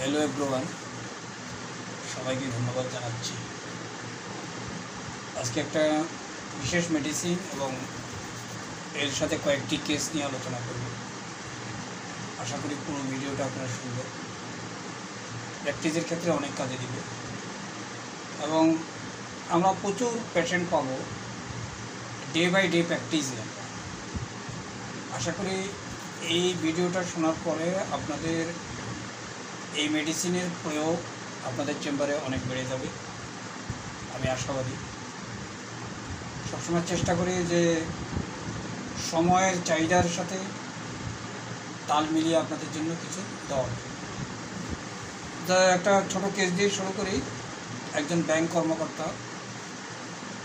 Hello everyone, সবাইকে ধন্যবাদ জানাচ্ছি। আজকে একটা বিশেষ মেডিসিন এবং এর সাথে কয়েকটি কেস নিয়ে আলোচনা করব। আশা করি পুরো ভিডিওটা আপনারা শুনবেন, প্র্যাকটিসের ক্ষেত্রে অনেক কাজে দিবে এবং আমরা প্রচুর পেশেন্ট পাবো ডে বাই ডে প্র্যাকটিসে। আশা করি এই ভিডিওটা শোনার পরে আপনাদের এই মেডিসিনের প্রয়োগ আপনাদের চেম্বারে অনেক বেড়ে যাবে, আমি আশাবাদী। সবসময় চেষ্টা করি যে সময়ের চাহিদার সাথে তাল মিলিয়ে আপনাদের জন্য কিছু দেওয়ার। যা একটা ছোট কেস দিয়ে শুরু করি। একজন ব্যাংক কর্মকর্তা,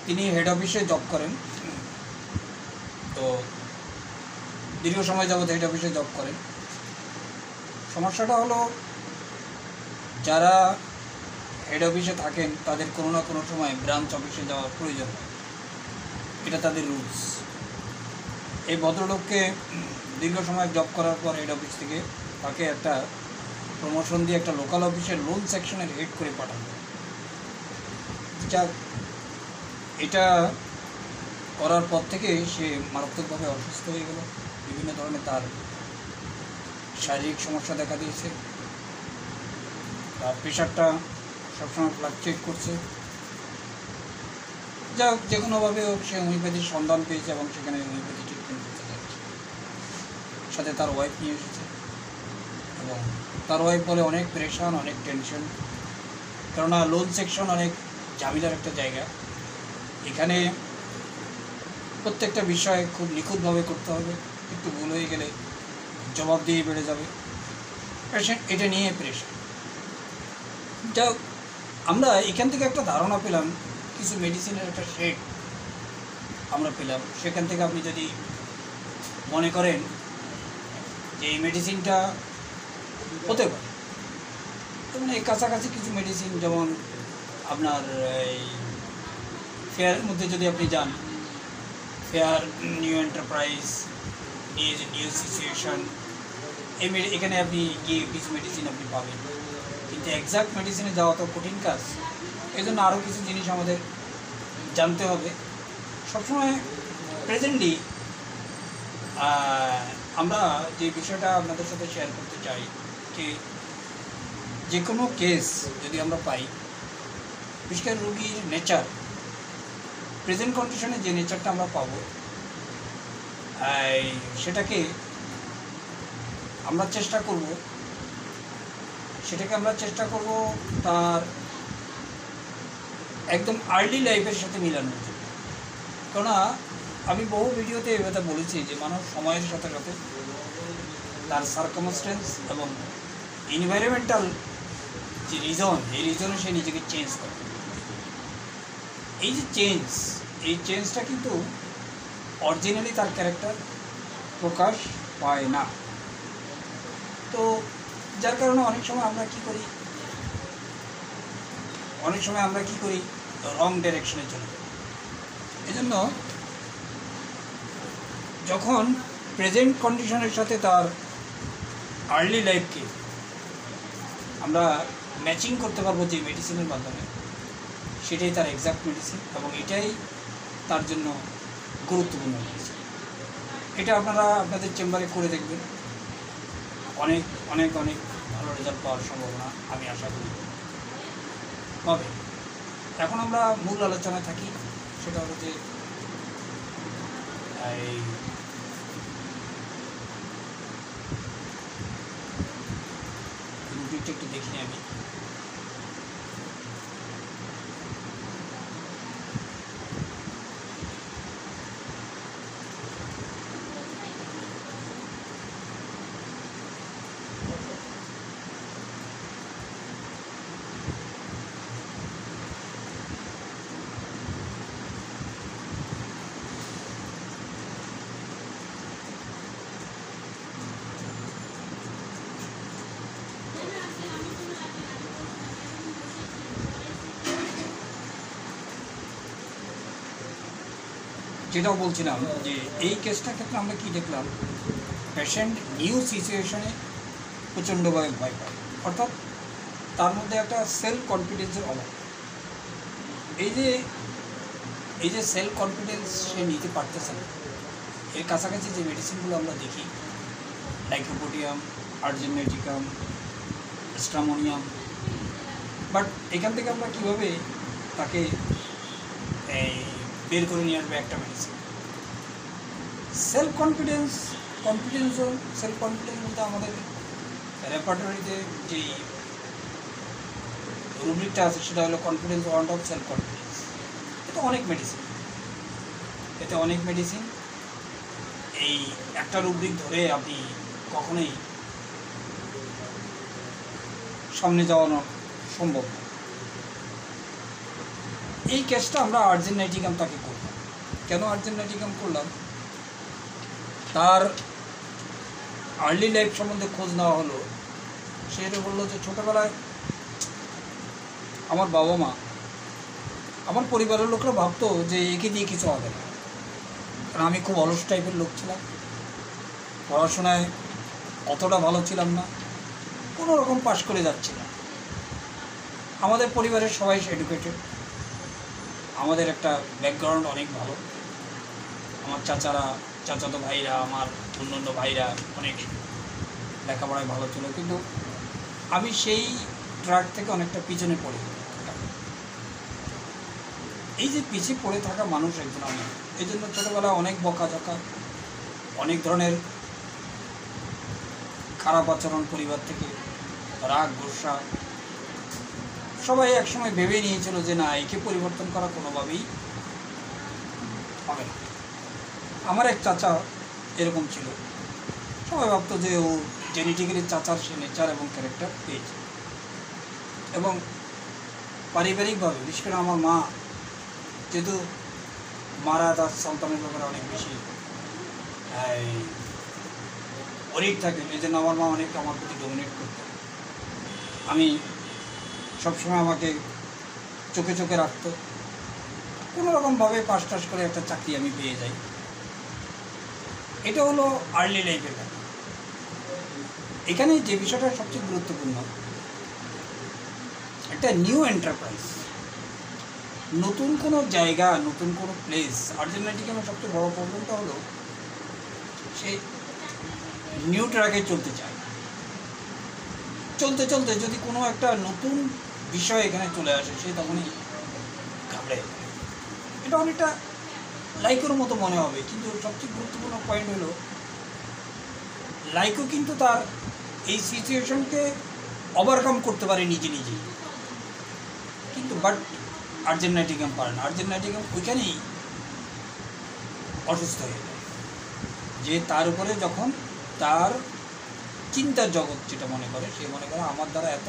তিনি হেড অফিসে জব করেন। তো দীর্ঘ সময় যাবত হেড অফিসে জব করেন। সমস্যাটা হলো, যারা হেড অফিসে থাকেন তাদের কোনো না কোনো সময় ব্রাঞ্চ অফিসে যাওয়ার প্রয়োজন হয়, এটা তাদের রুলস। এই ভদ্রলোককে দীর্ঘ সময় জব করার পর হেড অফিস থেকে তাকে একটা প্রমোশন দিয়ে একটা লোকাল অফিসের লোন সেকশনের হেড করে পাঠানো। এটা করার পর থেকে সে মারাত্মকভাবে অসুস্থ হয়ে গেল। বিভিন্ন ধরনের তার শারীরিক সমস্যা দেখা দিয়েছে। তার প্রেশারটা সবসময় ফ্লাকচুয়েট করছে। যা যে কোনোভাবে সে হোমিওপ্যাথির সন্ধান পেয়েছে এবং সেখানে হোমিওপ্যাথি ট্রিটমেন্ট করতে যাচ্ছে। সাথে তার ওয়াইফ নিয়ে এসেছে এবং তার ওয়াইফ বলে অনেক প্রেশান, অনেক টেনশন। কেননা লোন সেকশন অনেক ঝামেলার একটা জায়গা। এখানে প্রত্যেকটা বিষয় খুব নিখুঁতভাবে করতে হবে। একটু ভুল হয়ে গেলে জবাব দিয়ে বেড়ে যাবে। পেশেন্ট এটা নিয়ে প্রেশান। যা আমরা এখান থেকে একটা ধারণা পেলাম, কিছু মেডিসিনের একটা শেড আমরা পেলাম। সেখান থেকে আপনি যদি মনে করেন যে এই মেডিসিনটা হতে পারে, যেমন এই কাছাকাছি কিছু মেডিসিন, যেমন আপনার এই ফেয়ারের মধ্যে যদি আপনি যান, fair, new enterprise, new situation, এখানে আপনি গিয়ে কিছু মেডিসিন আপনি পাবেন। কিন্তু এক্সাক্ট মেডিসিনে যাওয়া তো কঠিন কাজ। এই জন্য আরও কিছু জিনিস আমাদের জানতে হবে। সবসময় প্রেজেন্টলি আমরা যে বিষয়টা আপনাদের সাথে শেয়ার করতে চাই, যে কোনো কেস যদি আমরা পাই, বিশেষ করে রোগীর নেচার, প্রেজেন্ট কন্ডিশনে যে নেচারটা আমরা পাবো, সেটাকে আমরা চেষ্টা করব তার একদম আর্লি লাইফের সাথে মিলানোর জন্য। কেননা আমি বহু ভিডিওতে এই কথা বলেছি যে মানুষ সময়ের সাথে সাথে তার সার্কামস্টেন্স এবং এনভায়রনমেন্টাল যে রিজন, এই রিজনে সে নিজেকে চেঞ্জ করে। এই যে এই চেঞ্জটা কিন্তু অরিজিনালি তার ক্যারেক্টার প্রকাশ পায় না। তো যার কারণে অনেক সময় আমরা কি করি, রং ডাইরেকশনে চলে যাই। এই জন্য যখন প্রেজেন্ট কন্ডিশনের সাথে তার আর্লি লাইফকে আমরা ম্যাচিং করতে পারবো যে মেডিসিনের মাধ্যমে, সেটাই তার এক্সাক্ট মেডিসিন এবং এটাই তার জন্য গুরুত্বপূর্ণ মেডিসিন। এটা আপনারা আপনাদের চেম্বারে করে দেখবেন, অনেক অনেক অনেক ভালো রেজাল্ট পাওয়ার সম্ভাবনা আমি আশা করি হবে। এখন আমরা মূল আলোচনায় থাকি। সেটা হলো যে এই রুটিনটা একটু দেখিনি আমি। যেটাও বলছিলাম যে এই কেসটার ক্ষেত্রে আমরা কি দেখলাম, পেশেন্ট নিউ সিচুয়েশনে প্রচণ্ডভাবে ভয় পায়। অর্থাৎ তার মধ্যে একটা সেলফ কনফিডেন্সের অভাব। এই যে সেলফ কনফিডেন্স সে নিতে পারতেছে না, এর কাছাকাছি যে মেডিসিনগুলো আমরা দেখি, লাইকোপোডিয়াম, আর্জেন্টিকাম, স্ট্রামোনিয়াম, বাট এখান থেকে আমরা কীভাবে তাকে বের করে নিয়ে আসবে একটা মেডিসিন? সেলফ কনফিডেন্স বলতে আমাদের রেপার্টরিতে যেই রুব্রিকটা আছে সেটা হলো confidence word of self confidence. এতে অনেক মেডিসিন এই একটা রুব্রিক ধরে আপনি কখনোই সামনে যাওয়ানো সম্ভব না। এই কেসটা আমরা আর্জেন্টিকাম তাকে করলাম। কেন আর্জেন্টিকাম করলাম? তার আর্লি লাইফ সম্বন্ধে খোঁজ নেওয়া হলো। সে বললো যে ছোটোবেলায় আমার বাবা মা, আমার পরিবারের লোকরা ভাবতো যে একে দিয়ে কিছু হবে না, কারণ আমি খুব অলস টাইপের লোক ছিলাম, পড়াশোনায় অতটা ভালো ছিলাম না, কোনো রকম পাশ করে যাচ্ছিলাম। আমাদের পরিবারের সবাই এডুকেটেড, আমাদের একটা ব্যাকগ্রাউন্ড অনেক ভালো। আমার চাচাতো ভাইরা, আমার অন্যান্য ভাইরা অনেক লেখাপড়ায় ভালো ছিল, কিন্তু আমি সেই ট্র্যাক থেকে অনেকটা পিছনে পড়ে। এই যে পিছিয়ে পড়ে থাকা মানুষ একজন আমি, এই জন্য ছোটোবেলায় অনেক বকাঝকা, অনেক ধরনের খারাপ আচরণ পরিবার থেকে, রাগ গোসা, সবাই একসময় ভেবে নিয়েছিল যে না, একে পরিবর্তন করা কোনোভাবেই হবে না। আমার এক চাচা এরকম ছিল, সবাই ভাবতো যে ও জেনেটিক্যালি চাচার সে নেচার এবং ক্যারেক্টার পেয়েছে। এবং পারিবারিকভাবে বিশেষ করে আমার মা, যেহেতু মারা তার সন্তানের ব্যাপারে অনেক বেশি অরিক থাকে, এই জন্য আমার মা অনেক আমার প্রতি ডমিনেট করত। আমি সবসময় আমাকে চোখে চোখে রাখতো, কোনোরকমভাবে পাস টাস করে একটা চাকরি আমি পেয়ে যাই। এটা হলো আর্লি লাইফের ব্যাপার। এখানে যে বিষয়টা সবচেয়ে গুরুত্বপূর্ণ, একটা নিউ এন্টারপ্রাইজ, নতুন কোনো জায়গা, নতুন কোনো প্লেস। আর্জেন্টিনার সবচেয়ে বড় প্রবলেমটা হলো সে নিউ ট্র্যাকে চলতে চায়। চলতে চলতে যদি কোনো একটা নতুন বিষয় এখানে চলে আসে, সে তখনই ঘাবড়ে। এটা অনেকটা লাইকোর মতো মনে হবে, কিন্তু সবচেয়ে গুরুত্বপূর্ণ পয়েন্ট হলো লাইকো কিন্তু তার এই সিচুয়েশনকে ওভারকাম করতে পারে নিজেই, কিন্তু বাট আর্জেন্টিনাম পারে না। আর্জেন্টিনাম ওইখানেই অসুস্থ হয়ে যায়, যে তার উপরে যখন তার চিন্তার জগৎ যেটা মনে করে, সে মনে করে আমার দ্বারা এত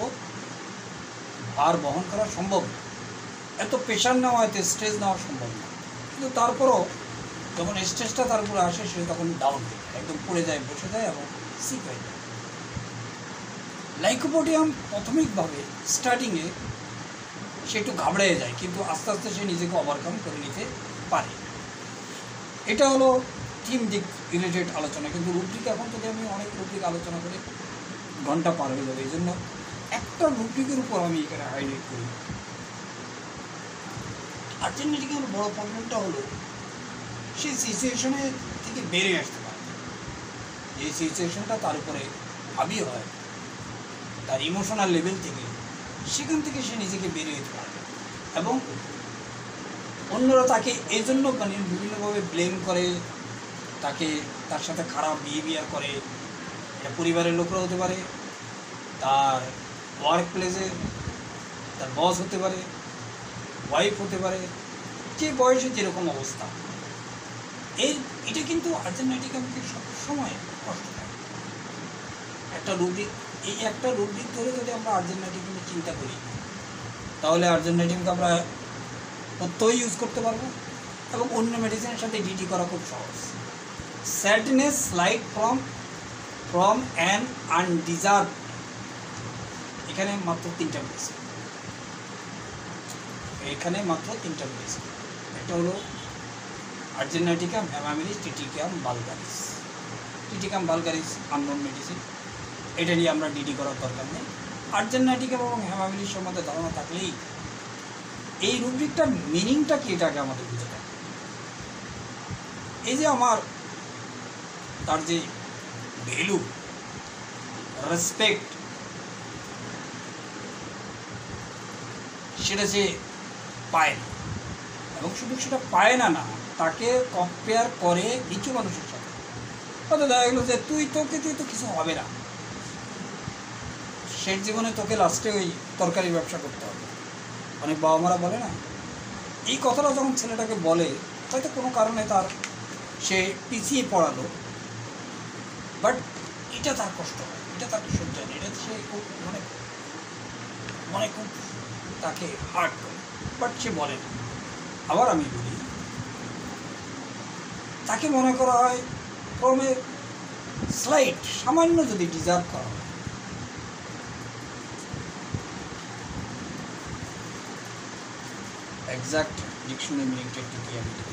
ভার বহন করা সম্ভব না, এত প্রেশার নেওয়া, এত স্ট্রেস নেওয়া সম্ভব না। কিন্তু তারপরও যখন স্ট্রেসটা তার উপরে আসে, সে তখন ডাউন হয়ে যায়, একদম পড়ে যায়, বসে যায় এবং সিক হয়ে যায়। লাইকোপোডিয়াম প্রাথমিকভাবে স্টার্টিংয়ে সে একটু ঘাবড়ে যায়, কিন্তু আস্তে আস্তে সে নিজেকে ওভারকাম করে নিতে পারে। এটা হলো টিম দিক রিলেটেড আলোচনা। কিন্তু রুব্রিক এখন যদি আমি অনেক রুব্রিক আলোচনা করি, ঘন্টা পার হয়ে যাবে। এই জন্য একটা রুব্রিকের উপর আমি এখানে হাইলাইট করি। আর্জেন্টিনার বড় প্রবলেমটা হলো সেই সিচুয়েশনে থেকে বেরিয়ে আসতে পারে। যে সিচুয়েশনটা তার উপরে হাবি হয়, তার ইমোশনাল লেভেল থেকে, সেখান থেকে সে নিজেকে বেরিয়ে যেতে পারে। এবং অন্যরা তাকে এই জন্য মানে বিভিন্নভাবে ব্লেম করে, তার সাথে খারাপ বিহেভিয়ার করে। এটা পরিবারের লোকরা হতে পারে, তার ওয়ার্ক প্লেসে তার বস হতে পারে, ওয়াইফ হতে পারে, যে বয়সে যেরকম অবস্থা। এটা কিন্তু আর্জেন্টিনাকে সবসময় কষ্ট থাকে। একটা রুব্রিক ধরে যদি আমরা আর্জেন্টিনাকে চিন্তা করি, তাহলে আর্জেন্টিনাকে আমরা প্রত্যয় ইউজ করতে পারবো এবং অন্য মেডিসিনের সাথে ডিটি করা খুব সহজ। স্যাডনেস লাইট ফ্রম অ্যান আনডিজার্ভ, এখানে মাত্র 3টা মেডিসিন। একটা হলো আর্জেন্টিনাম, হ্যামামিলিস, টিটিকাম ভালগারিস আননোন মেডিসিন। এটা নিয়ে আমরা ডিটি করার দরকার নেই। আর্জেন্টাইটিক এবং হেমামিলির সম্বন্ধে ধারণা থাকলেই এই রুব্রিকটার মিনিংটা কি এটাকে আমাদের বুঝতে হবে। এই যে আমার তার যে ভ্যালু, রেসপেক্ট, সেটা যে পায় না, এবং শুধু সেটা পায় না, তাকে কম্পেয়ার করে নিচু মানুষের সাথে। হয়তো দেখা গেলো যে তুই তো কিছু হবে না, শেষ জীবনে তোকে লাস্টে ওই তরকারি ব্যবসা করতে হবে। অনেক বাবা মারা বলে না, এই কথাটা যখন ছেলেটাকে বলে, হয়তো কোনো কারণে সে পিছিয়ে পড়ালো, বাট এটা তার কষ্ট হয়, এটা তার সহ্য হয়, এটা সে খুব খুব তাকে হার্ট করে, বাট সে বলে না। আবার আমি বলি, তাকে মনে করা হয় ফ্রমে স্লাইট, সামান্য যদি ডিজার্ভ করা হয়, এক্সাক্ট ডিকশনারি মিনিংটা একটু কি আমি দেখি।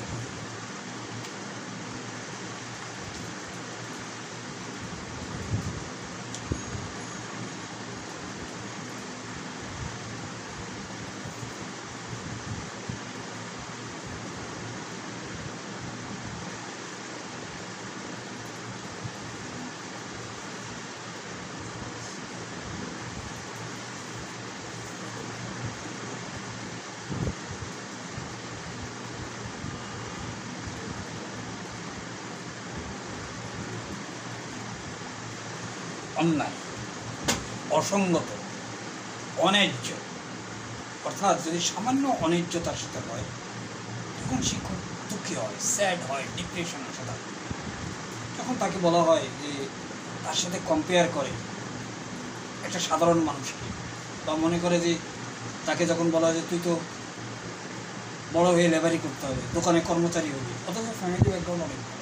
অন্যায়, অসঙ্গত, অন্যায্য, অর্থাৎ যদি সামান্য অন্যায্য তার সাথে হয়, তখন সে খুব দুঃখী হয়, স্যাড হয়, ডিপ্রেশন আসে তার। তখন তাকে বলা হয় যে তার সাথে কম্পেয়ার করে একটা সাধারণ মানুষকে, বা মনে করে যে তাকে যখন বলা হয় যে তুই তো বড় হয়ে লেবারি করতে হবে, দোকানে কর্মচারী হবি, অথচ ফ্যামিলি ব্যাকগ্রাউন্ড অনেক ভালো,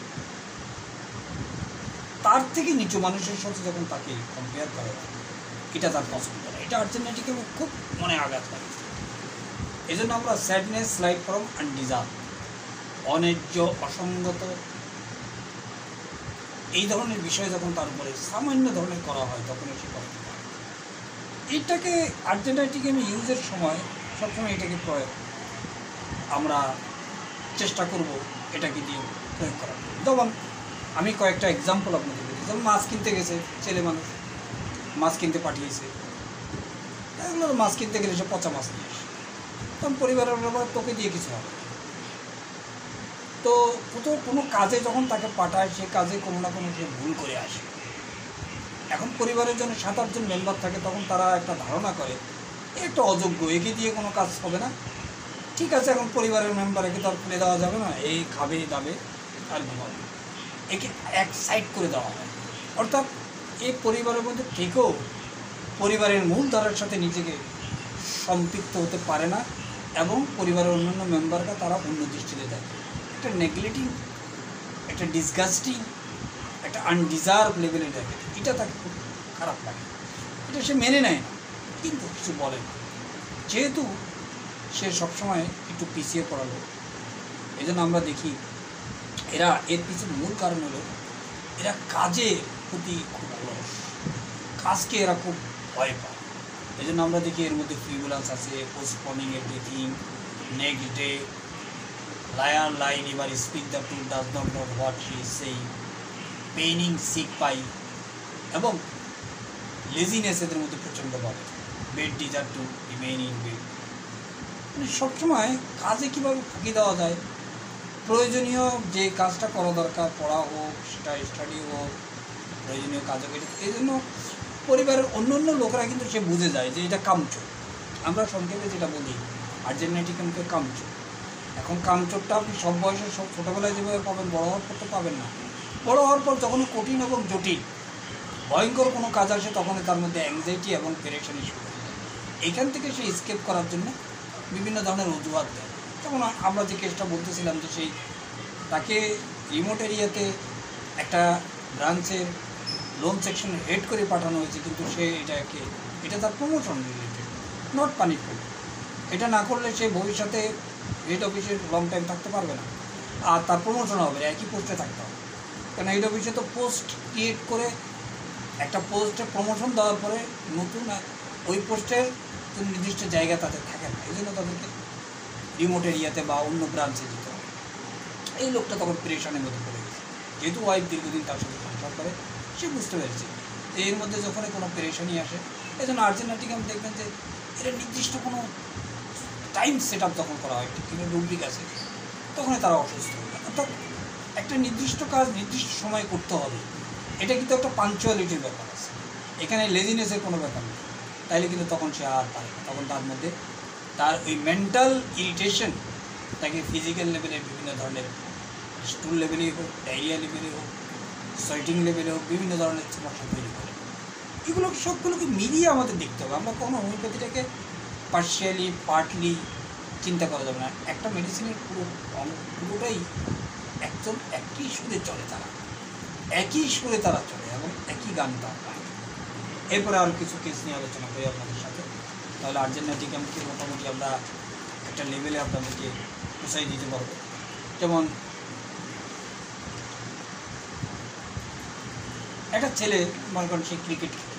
তার থেকে নিচু মানুষের সাথে যখন তাকে কম্পেয়ার করে, এটা তার পছন্দ করে। এটা আর্জেন্টাইটিকে খুব মনে আঘাত লাগে। এই জন্য আমরা স্যাডনেস, লাইফ ফ্রম আনডিজার্ভ, অন্যায্য, অসঙ্গত, এই ধরনের বিষয় যখন তার উপরে সামান্য ধরনের করা হয়, তখন এসে করে। এইটাকে আর্জেন্টাইটিক আমি ইউজের সময় সবসময় এটাকে আমরা চেষ্টা করব এটাকে দিয়ে প্রয়োগ করার। যেমন আমি কয়েকটা এক্সাম্পল আপনাদের বলি। যেমন মাছ কিনতে গেছে ছেলে মানুষ, মাছ কিনতে পাঠিয়েছে, এগুলো মাছ কিনতে গেলে সে পচা মাছ নিয়ে আসে, তখন পরিবারের ব্যাপার তোকে দিয়ে কিছু হবে। তো কোনো কাজে যখন তাকে পাঠায়, সে কাজে কোনো না কোনো সে ভুল করে আসে। এখন পরিবারের জন্য 7-8 জন মেম্বার থাকে, তখন তারা একটা ধারণা করে একটা অযোগ্য, একে দিয়ে কোনো কাজ হবে না। ঠিক আছে, এখন পরিবারের মেম্বার, একে তো আর ফেলে দেওয়া যাবে না, এই খাবে দাবে আর ঘুমাবে, একে এক সাইড করে দেওয়া হয়। অর্থাৎ এই পরিবারের মধ্যে থেকেও পরিবারের মূলধারার সাথে নিজেকে সম্পৃক্ত হতে পারে না, এবং পরিবারের অন্যান্য মেম্বাররা তারা অন্য দৃষ্টিতে দেখে। একটা নেগলেক্টিং, একটা ডিসগাস্টিং, একটা আনডিজার্ভ লেভেলে দেখে। এটা তাকে খুব খারাপ লাগে, এটা সে মেনে নেয় না, কিন্তু কিছু বলে না, যেহেতু সে সবসময় একটু পিছিয়ে পড়ালো। এই জন্য আমরা দেখি এরা, এর পিছনে মূল কারণ হলো এরা কাজের প্রতি খুব অলস, কাজকে এরা খুব ভয় পায়। এই জন্য আমরা দেখি এর মধ্যে ফ্রিভুলান্স আছে, postponing everything, next day, liar line, এবার speak the truth, does not know what she is saying, পেইনিং সিক পাই, এবং লেজিনেস এদের মধ্যে প্রচণ্ড বলে, bed desire to remain in bed. মানে সবসময় কাজে কীভাবে ফাঁকি দেওয়া যায়, প্রয়োজনীয় যে কাজটা করা দরকার, পড়া হোক, সেটা স্টাডি হোক, প্রয়োজনীয় কাজ হোক, এই জন্য পরিবারের অন্য অন্য লোকেরা কিন্তু সে বুঝে যায় যে এটা কামচোর। আমরা সংক্ষেপে যেটা বলি আর্জেন্টাইটিককে কামচোর। এখন কামচোরটা আপনি সব বয়সে, সব ছোটোবেলায় যেভাবে পাবেন, বড় হওয়ার পর তো পাবেন না। বড় হওয়ার পর যখন কঠিন এবং জটিল ভয়ঙ্কর কোনো কাজ আসে, তখনই তার মধ্যে অ্যাংজাইটি এবং পেরেশানি শুরু হয়ে যায়। এখান থেকে সে স্কেপ করার জন্য বিভিন্ন ধরনের অজুহাত দেয়। যেমন আমরা যে কেসটা বলতেছিলাম, যে সেই তাকে রিমোট এরিয়াতে একটা ব্রাঞ্চের লোন সেকশন হেড করে পাঠানো হয়েছে, কিন্তু সে এটা তার প্রমোশন রিলেটেড, নট পানিশমেন্ট। এটা না করলে সে ভবিষ্যতে হেড অফিসে লং টাইম থাকতে পারবে না, আর তার প্রমোশন হবে, একই পোস্টে থাকতে হবে। কারণ হেড অফিসে তো পোস্ট ক্রিয়েট করে একটা পোস্টে প্রমোশন দেওয়ার পরে নতুন ওই পোস্টের নির্দিষ্ট জায়গা তাদের থাকে না, এই জন্য তাদেরকে রিমোট এরিয়াতে বা অন্য ব্রাঞ্চে যেতে হবে। এই লোকটা তখন পেরেশানের মধ্যে পড়ে গেছে, যেহেতু ওয়াইফ দীর্ঘদিন তার সাথে সংসার করে, সে বুঝতে পেরেছে এর মধ্যে যখন কোনো পেরেশানি আসে, এই জন্য আর্জেন্টিনা দেখবেন যে এটা নির্দিষ্ট কোনো টাইম সেট আপ তখন করা হয়, কিন্তু রুব্রিক আছে, তখনই তারা অসুস্থ হবে। অর্থাৎ একটা নির্দিষ্ট কাজ নির্দিষ্ট সময় করতে হবে, এটা কিন্তু একটা পাঞ্চুয়ালিটির ব্যাপার আছে, এখানে লেজিনেসের কোনো ব্যাপার নেই। তাইলে কিন্তু তখন সে আর পারে না, তখন তার মধ্যে তার ওই মেন্টাল ইরিটেশন তাকে ফিজিক্যাল লেভেলে বিভিন্ন ধরনের স্টুল লেভেলেই হোক, ডায়রিয়া লেভেলে হোক, সোয়েটিং লেভেলে হোক, বিভিন্ন ধরনের সমস্যা তৈরি করে। এগুলো সবগুলোকে মিলিয়ে আমাদের দেখতে হবে। আমরা কখনো হোমিওপ্যাথিটাকে পার্টলি চিন্তা করা যাবে না। একটা মেডিসিনের পুরোটাই একই সুরে চলে, তারা একই সুরে তারা চলে এবং একই গান তারা পায়। এরপরে আরও কিছু কেস নিয়ে আলোচনা করি আপনাদের সাথে, তাহলে আর্জেন্টিনাকে মোটামুটি আমরা একটা লেভেলে আপনাদেরকে পৌঁছাই দিতে পারবো। যেমন একটা ছেলে মনে করেন সে ক্রিকেট খেলে,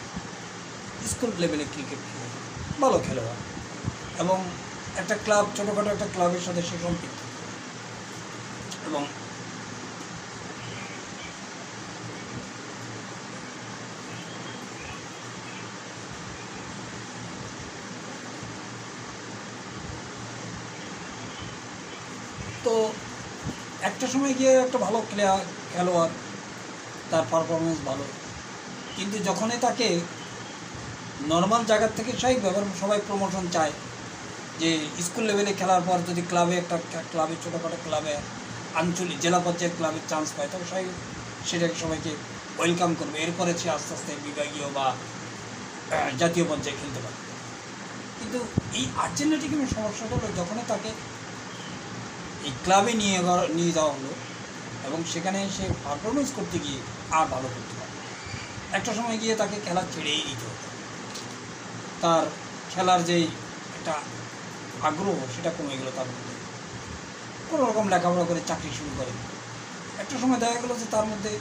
স্কুল লেভেলে ক্রিকেট খেলে, ভালো খেলোয়াড়, এবং একটা ক্লাব, ছোটোখাটো একটা ক্লাবের সাথে সে সম্পৃক্ত, এবং তো একটা সময় গিয়ে একটা ভালো খেলোয়াড়, তার পারফরমেন্স ভালো, কিন্তু যখনই তাকে নর্মাল জায়গার থেকে সবাই প্রমোশন চায়, যে স্কুল লেভেলে খেলার পর যদি ক্লাবে ছোটোখাটো ক্লাবে আঞ্চলিক জেলা পর্যায়ের ক্লাবের চান্স পায়, তবে সেটাকে সবাইকে ওয়েলকাম করবে, এরপরে সে আস্তে আস্তে বিভাগীয় বা জাতীয় পর্যায়ে খেলতে পারবে। কিন্তু এই আর্জেন্টিনার সমস্যাটা হলো যখনই তাকে এই ক্লাবে নিয়ে যাওয়া হলো এবং সেখানে সে পারফরমেন্স করতে গিয়ে আর ভালো করতে পারে, একটা সময় গিয়ে তাকে খেলা ছেড়েই দিতে হতো, তার খেলার যেই একটা আগ্রহ সেটা কমে গেলো, তার মধ্যে কোনো রকম লেখাপড়া করে চাকরি শুরু করে। একটা সময় দেখা গেলো যে তার মধ্যে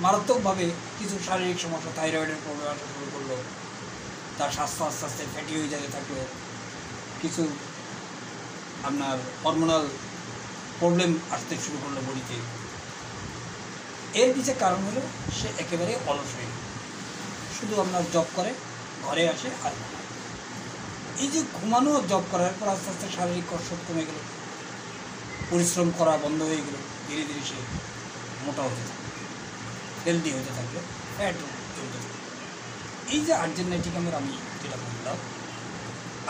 মারাত্মকভাবে কিছু শারীরিক সমস্যা, থাইরয়েডের প্রবলেম আসা শুরু করলো, তার স্বাস্থ্য আস্তে আস্তে ফ্যাটি হয়ে যেতে থাকলো, কিছু আপনার হরমোনাল প্রবলেম আসতে শুরু করলো বডিতে। এর পিছে কারণ হলো সে একেবারে অলস হয়ে গেল, শুধু আপনার জব করে, ঘরে আসে আর এই যে ঘুমানো জব করার পর আস্তে আস্তে শারীরিক কসরত কমে গেল, পরিশ্রম করা বন্ধ হয়ে গেল, ধীরে ধীরে সে মোটা হতে থাকলো, হেলদি হতে থাকলো, ফ্যাট চলতে থাকলো। এই যে আর্জেন্টিনার আমি যেটা বললাম,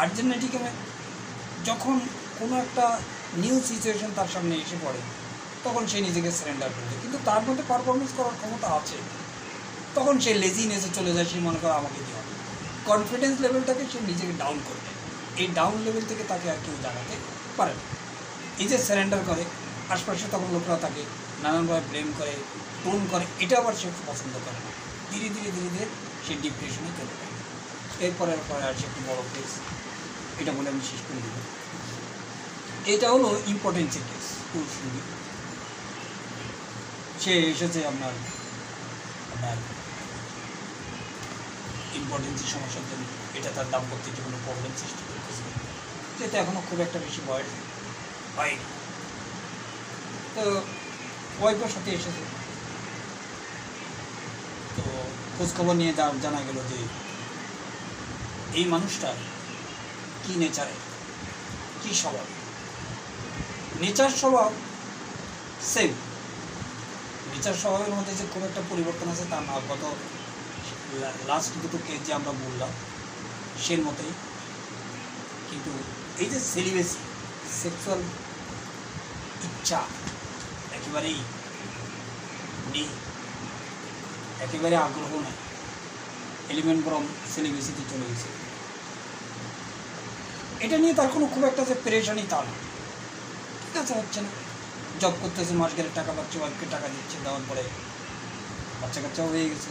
আর্জেন্টিনার যখন কোনো একটা নিউ সিচুয়েশন তার সামনে এসে পড়ে, তখন সে নিজেকে সারেন্ডার করে দেয়, কিন্তু তার মধ্যে পারফরমেন্স করার ক্ষমতা আছে, তখন সে লেজিনেসে চলে যায়, সে মনে করে আমাকে দিয়ে হবে, কনফিডেন্স লেভেলটাকে সে নিজেকে ডাউন করে দেয়। এই ডাউন লেভেল থেকে তাকে আর কেউ জানাতে পারে না। এই যে সারেন্ডার করে, আশপাশে তখন লোকরা তাকে নানানভাবে ব্লেম করে, টোন করে, এটা আবার সে পছন্দ করে না। ধীরে ধীরে ধীরে ধীরে সে ডিপ্রেশনে চলে যায়। এরপরে আর সে একটু বড় কেস, এটা বলে আমি শেষ করে দেব। এটা হলো ইম্পর্টেন্সের কেস। পুরুষ সে এসেছে আপনার ইম্পর্টেন্সের সমস্যার জন্য, এটা তার দাম্পত্য জীবনে প্রবলেম সৃষ্টি করতেছে, যেটা এখনও খুব একটা বেশি বয়স হয়নি। তো ওয়াইফের সাথে এসেছে, তো খোঁজখবর নিয়ে জানা গেল যে এই মানুষটার কী নেচারে, কী স্বভাব। নেচার স্বভাব সেম, নেচার স্বভাবের মধ্যে যে খুব একটা পরিবর্তন আছে তা না। গত লাস্ট দুটো কেস যে আমরা বললাম সের মতোই, কিন্তু এই যে সেলিবেসি, সেক্সুয়াল ইচ্ছা একেবারেই নেই, একেবারে আগ্রহ নেই, এলিমেন্ট বরং সেলিবেসিতে চলে গেছে। এটা নিয়ে তার কোনো খুব একটা যে পেরেশানি তা না, ঠিক আছে, হচ্ছে না, জব করতেছে, মাস গেলে টাকা পাচ্ছে, ওয়াইফকে টাকা দিচ্ছে, দেওয়ার পরে বাচ্চা কাচ্চাও হয়ে গেছে,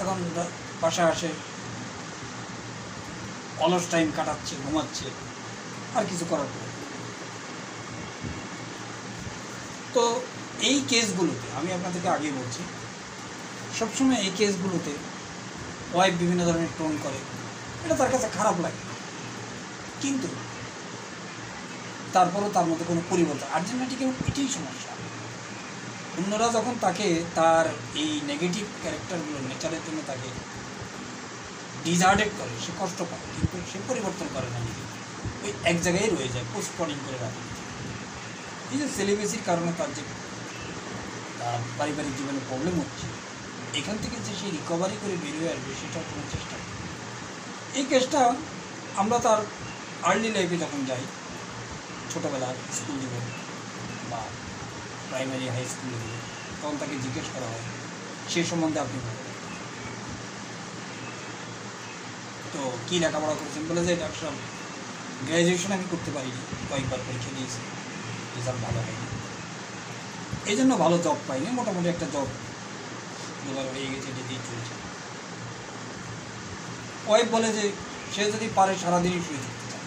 এখন বাসায় আসে, অলস টাইম কাটাচ্ছে, ঘুমাচ্ছে, আর কিছু করার পরে। তো এই কেসগুলোতে আমি আপনাদেরকে আগে বলছি, সবসময় এই কেসগুলোতে ওয়াইফ বিভিন্ন ধরনের টোন করে, এটা তার কাছে খারাপ লাগে, কিন্তু তারপরও তার মধ্যে কোনো পরিবর্তন। আর্জেন্টিনাটিকের এটাই সমস্যা, অন্যরা যখন তাকে তার এই নেগেটিভ ক্যারেক্টারগুলো নেচারের জন্য তাকে ডিজার্টেড করে, সে কষ্ট পায়, কিন্তু সে পরিবর্তন করে না, নিজে ওই এক জায়গায় রয়ে যায়, পোস্টপনিং করে রাখে। এই যে সেলিব্রেসির কারণে তার যে তার পারিবারিক জীবনে প্রবলেম হচ্ছে, এখান থেকে যে সে রিকভারি করে বেরিয়ে আসবে সেটার কোনো চেষ্টা নেই। এই কেসটা আমরা তার আর্লি লাইফে যখন যাই, ছোটোবেলার স্কুল জীবন বা প্রাইমারি হাই স্কুল জীবন, তখন তাকে জিজ্ঞেস করা হয় সে সম্বন্ধে আপনি তো কী লেখাপড়া করেছেন, বলে যে ডাক্তার সাহেব গ্র্যাজুয়েশন আমি করতে পারিনি, কয়েকবার পরীক্ষা দিয়েছি, রেজাল্ট ভালো হয়নি, এই জন্য ভালো জব পাইনি, মোটামুটি একটা জব জোগাড় হয়ে গেছে, দিতেই চলছে। ওয়াইফ বলে যে সে যদি পারে সারাদিনই শুয়ে থাকতে চায়,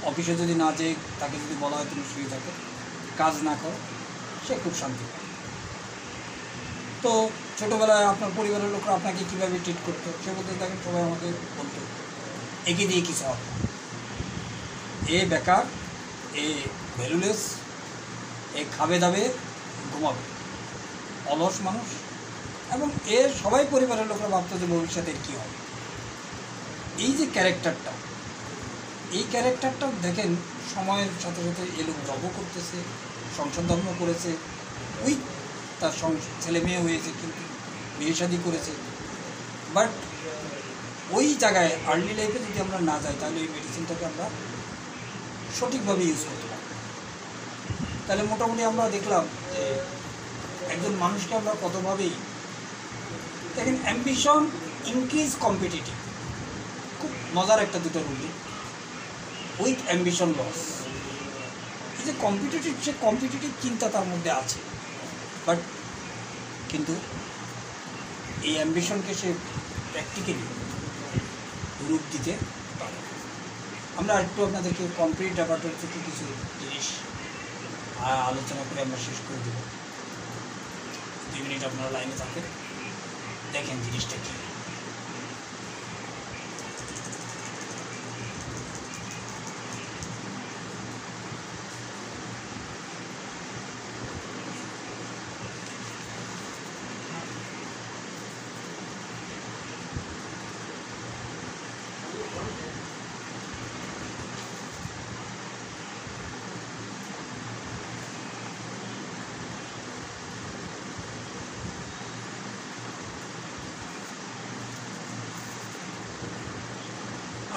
অফিসে যদি না যেয়ে তাকে যদি বলা হয় তুমি শুয়ে থাকো, কাজ না করো, সে খুব শান্তি পায়। তো ছোটোবেলায় আপনার পরিবারের লোকরা আপনাকে কীভাবে ট্রিট করতো, সে বলতে দেখেন সবাই আমাকে বলতো একে দিয়ে কিছু হবে, এ বেকার, এ ভ্যালুলেস, এ খাবে দাবে ঘুমাবে, অলস মানুষ, এবং এর সবাই পরিবারের লোকরা ভাবতো যে ভবিষ্যতে কী হবে। এই যে ক্যারেক্টারটা, এই ক্যারেক্টারটা দেখেন সময়ের সাথে সাথে এ লোক জবও করতেছে, সংসার ধর্ম করেছে, ওই তার ছেলে মেয়ে হয়েছে, কিন্তু বিয়ে শাদী করেছে, বাট ওই জায়গায় আর্লি লাইফে যদি আমরা না যাই তাহলে এই মেডিসিনটাকে আমরা সঠিকভাবে ইউজ করতে পারি। তাহলে মোটামুটি আমরা দেখলাম যে একজন মানুষকে আমরা কতভাবেই দেখেন, অ্যাম্বিশন ইনক্রিজ কম্পিটিটিভ, খুব মজার একটা দুটো রুটি, উইথ অ্যাম্বিশন লস। এই যে কম্পিটিটিভ, সে কম্পিটিটিভ চিন্তা তার মধ্যে আছে, বাট কিন্তু এই অ্যাম্বিশনকে সে প্র্যাকটিক্যালি রূপ দিতে পারে। আমরা একটু আপনাদেরকে কমপ্লিট ব্যাপারটার থেকে কিছু জিনিস আলোচনা করে আমরা শেষ করে দেব। 2 মিনিট আপনারা লাইনে থাকেন, দেখেন জিনিসটা কী।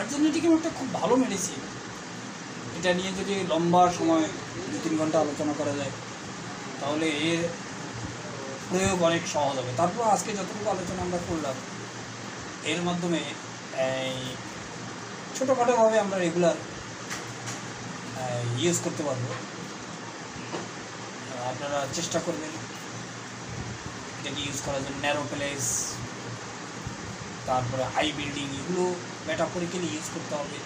আর্জেন্টিনা একটা খুব ভালো মেডিসিন, এটা নিয়ে যদি লম্বা সময় 2-3 ঘন্টা আলোচনা করা যায় তাহলে এর প্রয়োগ অনেক সহজ হবে। তারপর আজকে যতটুকু আলোচনা আমরা করলাম এর মাধ্যমে এই ছোটোখাটোভাবে আমরা রেগুলার ইউজ করতে পারবো। আপনারা চেষ্টা করবেন এটাকে ইউজ করার জন্য। ন্যারো প্লেস, তারপরে হাই বিল্ডিং, এগুলো মেটাফরিক্যালি ইউজ করতে হবে।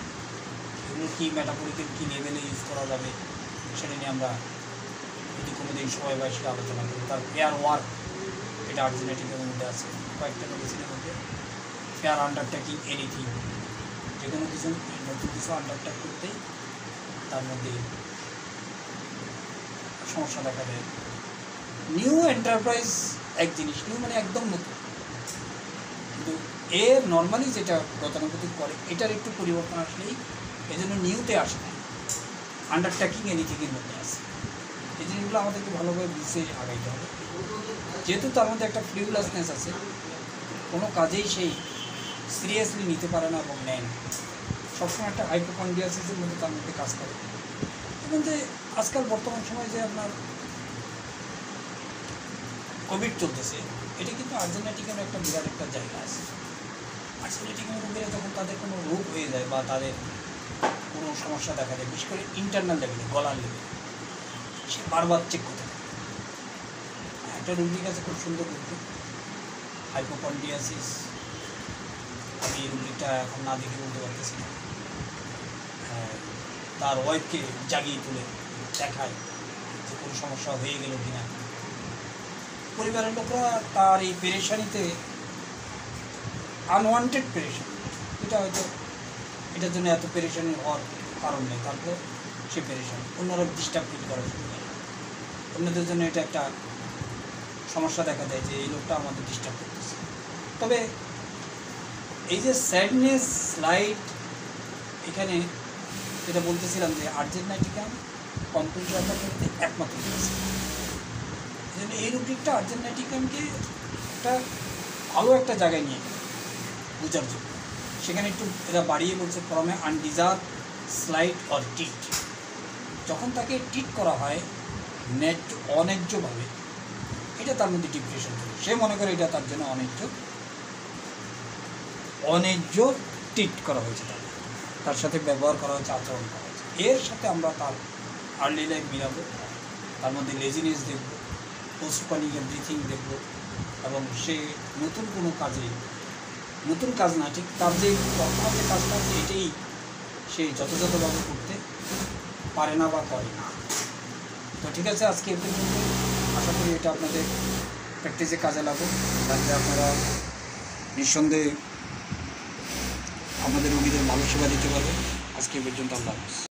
এগুলো কি মেটাফরিক্যাল কী লেভেলে ইউজ করা যাবে সেটা নিয়ে আমরা যদি কোনো দিন সময় পাই সেটা আলোচনা করি। তার ফেয়ার ওয়ার্ক, এটা আর্জেন্টিনার মধ্যে আছে কয়েকটা মেডিসিনের মধ্যে। ফেয়ার আন্ডারটেকিং এনিথিং, যে কোনো কিছু নতুন কিছু আন্ডারটেক করতেই তার মধ্যে সমস্যা দেখা দেয়। নিউ এন্টারপ্রাইজ এক জিনিস, নিউ মানে একদম নতুন, কিন্তু এর নর্মালি যেটা গতানুগতিক করে এটার একটু পরিবর্তন আসলেই, এই জন্য নিউতে আসে না, আন্ডারটেকিং এনিথিংয়ের মধ্যে আসে। এই জিনিসগুলো আমাদেরকে ভালোভাবে বুঝে আগাইতে হবে। যেহেতু তার মধ্যে একটা ফ্রিউলাসনেস আছে, কোনো কাজেই সেই সিরিয়াসলি নিতে পারে না এবং নেয় না, সবসময় একটা হাইপোকন্ড্রিয়াসিসের মধ্যে তার মধ্যে কাজ করে। এবং যে আজকাল বর্তমান সময় যে আপনার কোভিড চলতেছে, এটা কিন্তু আর্জেন্টিনার একটা বিরাট একটা জায়গা আছে। আর্জেন্টিনার রোগীরা যখন তাদের কোনো রোগ হয়ে যায় বা তাদের কোনো সমস্যা দেখা যায়, বিশেষ করে ইন্টারনাল লেভেলে, গলার লেভেলে, সে বারবার চেক করতে থাকে। একটা রোগীর কাছে খুব সুন্দর করতে হাইপোকন্ড্রিয়াসিস, আমি এই রোগীটা এখন না দেখে বলতে পারতেছি না, তার ওয়াইফকে জাগিয়ে তুলে দেখায় যে কোনো সমস্যা হয়ে গেল কিনা। পরিবারের লোকরা তার এই পেরেশানিতে, আনওয়ান্টেড পেরেশানি, এটা হয়তো এটার জন্য এত পেরেশানি হওয়ার কারণ নেই, তারপর সে পেরেশানি, অন্যরা ডিস্টার্ব ফিল করার শুরু করে। অন্যদের জন্য এটা একটা সমস্যা দেখা দেয় যে এই লোকটা আমাদের ডিস্টার্ব করতেছে। তবে এই যে স্যাডনেস স্লাইড, এখানে যেটা বলতেছিলাম যে আর্জেন্টাইটিকাম কম্পিউটার অ্যাকাডেমিতে একমাত্র রয়েছে। এই রুটিকটা আর্জেন্টাইটিকামকে একটা ভালো একটা জায়গায় নিয়ে বোঝার জন্য সেখানে একটু এরা বাড়িয়ে বলছে ফ্রমে আনডিজার্ভ স্লাইড অর টিট। যখন তাকে টিট করা হয় অন্যায্যভাবে, এটা তার মধ্যে ডিপ্রেশন চলে, সে মনে করে এটা তার জন্য অন্যায্য ট্রিট করা হয়েছে, তার সাথে ব্যবহার করা হয়েছে, আচরণ করা হয়েছে। এর সাথে আমরা তার আর্লি লাইফ মিলাবো, তার মধ্যে লেজিনেস দেখব, পোস্টপানিকের ব্রিথিং দেখব, এবং সে নতুন কোনো কাজে, নতুন কাজ না ঠিক তার যে বর্তমান যে কাজটা আছে এটাই সে যথাযথভাবে করতে পারে না বা করে না। তো ঠিক আছে, আজকে এ পর্যন্ত। আশা করি এটা আপনাদের প্র্যাকটিসে কাজে লাগবে, তাহলে আপনারা নিঃসন্দেহে আমাদের রোগীদের ভালো সেবা দিতে পারবেন। আজকে এ পর্যন্ত, আল্লাহ হাফেজ।